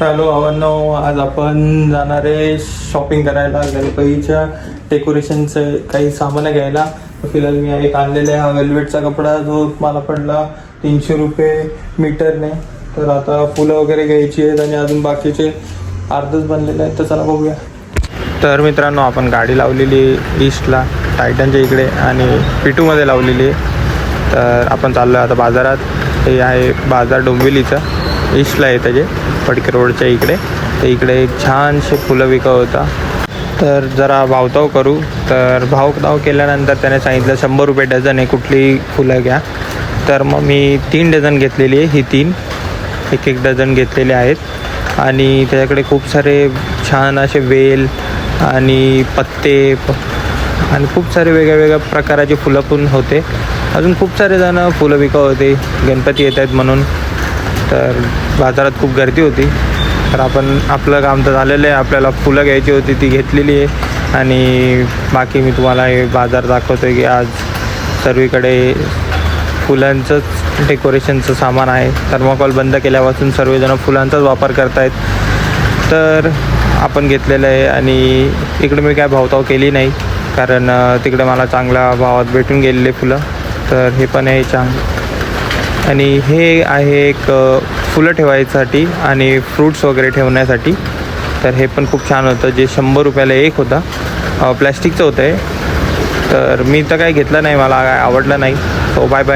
Hello भावांनो, आज आपण जाणार आहे शॉपिंग करायला गणपतीच्या डेकोरेशनचं काही सामान घ्यायला. फिलहाल मी एक आणलेला आहे हा वेल्वेटचा कपडा, जो मला पडला 300 रुपये मीटरने. तर आता फुलं वगैरे घ्यायची आहेत आणि अजून बाकीचे अर्धच बनलेले आहेत, तर चला बघूया. तर मित्रांनो, आपण गाडी लावलेली आहे ईस्टला टायटनच्या इकडे आणि पिटूमध्ये लावलेली आहे. तर आपण चाललो आहे आता बाजारात. हे आहे बाजार डोंबिवलीचं, ईस्टला आहे त्याचे फडके रोडच्या इकडे. तर इकडे एक छानसे फुलं विकत होता. तर जरा भावताव करू. तर भावताव केल्यानंतर त्याने सांगितलं 100 रुपये डझन आहे, कुठली फुलं घ्या. तर मग मी 3 डझन घेतलेली आहे. ही 3 एक डझन घेतलेले आहेत आणि त्याच्याकडे खूप सारे छान असे वेल आणि पत्ते आणि खूप सारे वेगळ्या प्रकाराचे फुलं पण होते. अजून खूप सारे जण फुलं विकत होते, गणपती येत आहेत म्हणून. तर बाजारात खूप गर्दी होती. तर आपण आपलं काम तर झालेलं आहे, आपल्याला फुलं घ्यायची होती ती घेतलेली आहे. आणि बाकी मी तुम्हाला हे बाजार दाखवतो आहे की आज सर्वीकडे फुलांचंच डेकोरेशनचं सामान आहे. थर्माकोल बंद केल्यापासून सर्वजण फुलांचाच वापर करत आहेत. तर आपण घेतलेलं आहे आणि इकडे मी काय भावताव केली नाही, कारण तिकडे मला चांगल्या भावात भेटून गेलेले फुलं. तर हे पण आहे छान. आणि हे आहे एक फुलं ठेवायसाठी आणि फ्रूट्स वगैरे ठेवण्यासाठी. तर हे पण खूप छान होतं, जे 100 रुपयाला एक होता. प्लॅस्टिकचं होतं आहे. तर मी तर काही घेतलं नाही, मला काय आवडलं नाही. So bye bye.